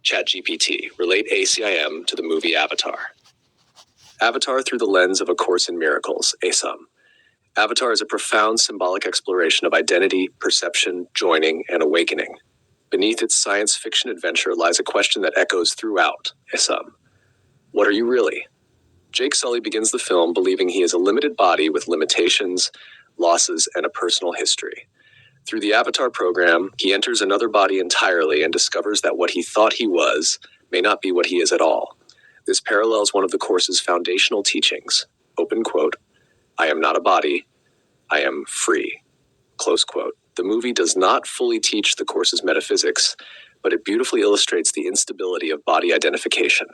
ChatGPT, relate ACIM to the movie Avatar. Avatar through the lens of A Course in Miracles, ACIM. Avatar is a profound symbolic exploration of identity, perception, joining, and awakening. Beneath its science fiction adventure lies a question that echoes throughout ACIM. What are you really? Jake Sully begins the film believing he is a limited body with limitations, losses, and a personal history. Through the Avatar program, he enters another body entirely and discovers that what he thought he was may not be what he is at all. This parallels one of the Course's foundational teachings, open quote, "I am not a body, I am free," close quote. The movie does not fully teach the Course's metaphysics, but it beautifully illustrates the instability of body identification.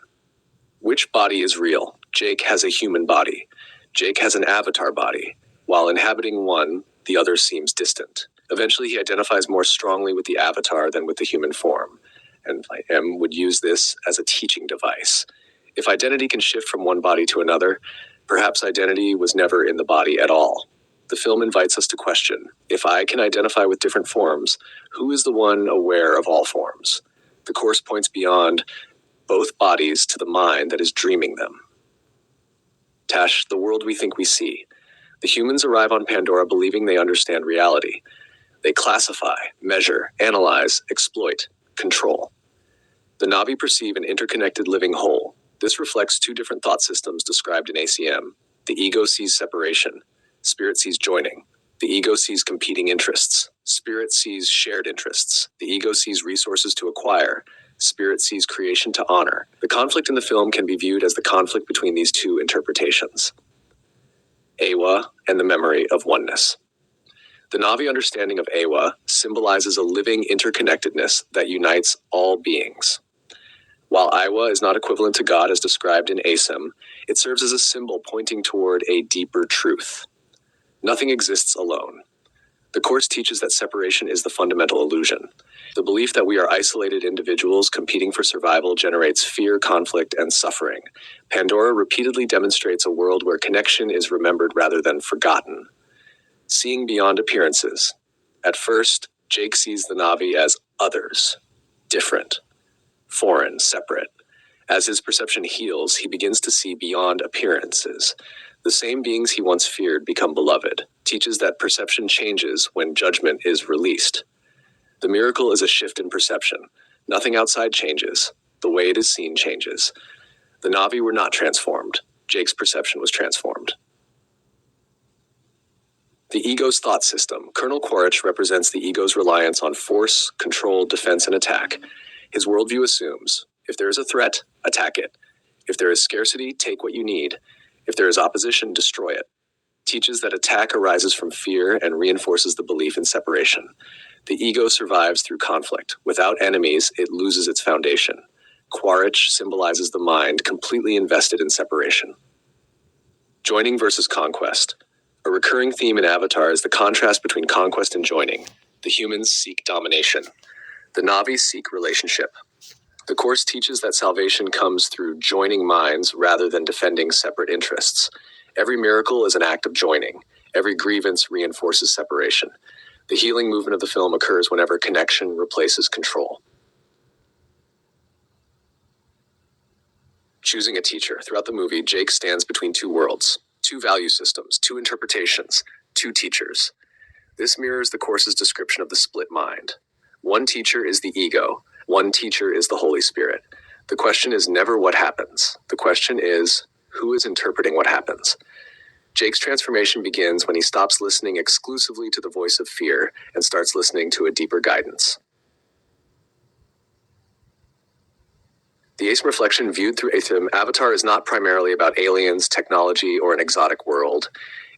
Which body is real? Jake has a human body. Jake has an avatar body. While inhabiting one, the other seems distant. Eventually, he identifies more strongly with the avatar than with the human form, and M would use this as a teaching device. If identity can shift from one body to another, perhaps identity was never in the body at all. The film invites us to question, if I can identify with different forms, who is the one aware of all forms? The Course points beyond both bodies to the mind that is dreaming them. Tash, the world we think we see. The humans arrive on Pandora believing they understand reality. They classify, measure, analyze, exploit, control. The Na'vi perceive an interconnected living whole. This reflects two different thought systems described in ACM. The ego sees separation. Spirit sees joining. The ego sees competing interests. Spirit sees shared interests. The ego sees resources to acquire. Spirit sees creation to honor. The conflict in the film can be viewed as the conflict between these two interpretations. Awa and the memory of oneness. The Na'vi understanding of Awa symbolizes a living interconnectedness that unites all beings. While Awa is not equivalent to God as described in ACIM, it serves as a symbol pointing toward a deeper truth. Nothing exists alone. The Course teaches that separation is the fundamental illusion. The belief that we are isolated individuals competing for survival generates fear, conflict, and suffering. Pandora repeatedly demonstrates a world where connection is remembered rather than forgotten. Seeing beyond appearances. At first, Jake sees the Na'vi as others, different, foreign, separate. As his perception heals, he begins to see beyond appearances. The same beings he once feared become beloved, teaches that perception changes when judgment is released. The miracle is a shift in perception. Nothing outside changes. The way it is seen changes. The Na'vi were not transformed. Jake's perception was transformed. The ego's thought system. Colonel Quaritch represents the ego's reliance on force, control, defense, and attack. His worldview assumes, if there is a threat, attack it. If there is scarcity, take what you need. If there is opposition, destroy it. Teaches that attack arises from fear and reinforces the belief in separation. The ego survives through conflict. Without enemies, it loses its foundation. Quaritch symbolizes the mind completely invested in separation. Joining versus conquest. A recurring theme in Avatar is the contrast between conquest and joining. The humans seek domination. The Na'vi seek relationship. The Course teaches that salvation comes through joining minds rather than defending separate interests. Every miracle is an act of joining. Every grievance reinforces separation. The healing movement of the film occurs whenever connection replaces control. Choosing a teacher. Throughout the movie, Jake stands between two worlds, two value systems, two interpretations, two teachers. This mirrors the Course's description of the split mind. One teacher is the ego. One teacher is the Holy Spirit. The question is never what happens. The question is, who is interpreting what happens? Jake's transformation begins when he stops listening exclusively to the voice of fear and starts listening to a deeper guidance. The ACIM reflection viewed through ACIM, Avatar is not primarily about aliens, technology, or an exotic world.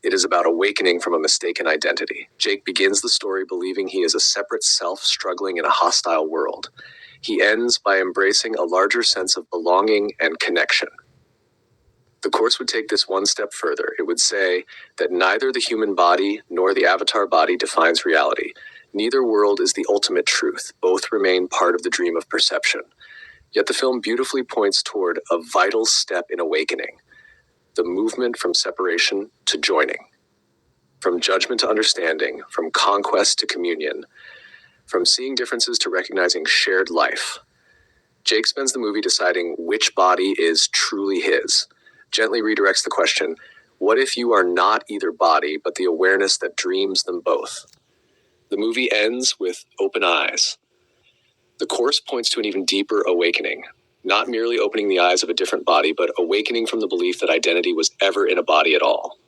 It is about awakening from a mistaken identity. Jake begins the story believing he is a separate self struggling in a hostile world. He ends by embracing a larger sense of belonging and connection. The Course would take this one step further. It would say that neither the human body nor the avatar body defines reality. Neither world is the ultimate truth. Both remain part of the dream of perception. Yet the film beautifully points toward a vital step in awakening, the movement from separation to joining, from judgment to understanding, from conquest to communion, from seeing differences to recognizing shared life. Jake spends the movie deciding which body is truly his. Gently redirects the question, what if you are not either body, but the awareness that dreams them both? The movie ends with open eyes. The Course points to an even deeper awakening, not merely opening the eyes of a different body, but awakening from the belief that identity was ever in a body at all.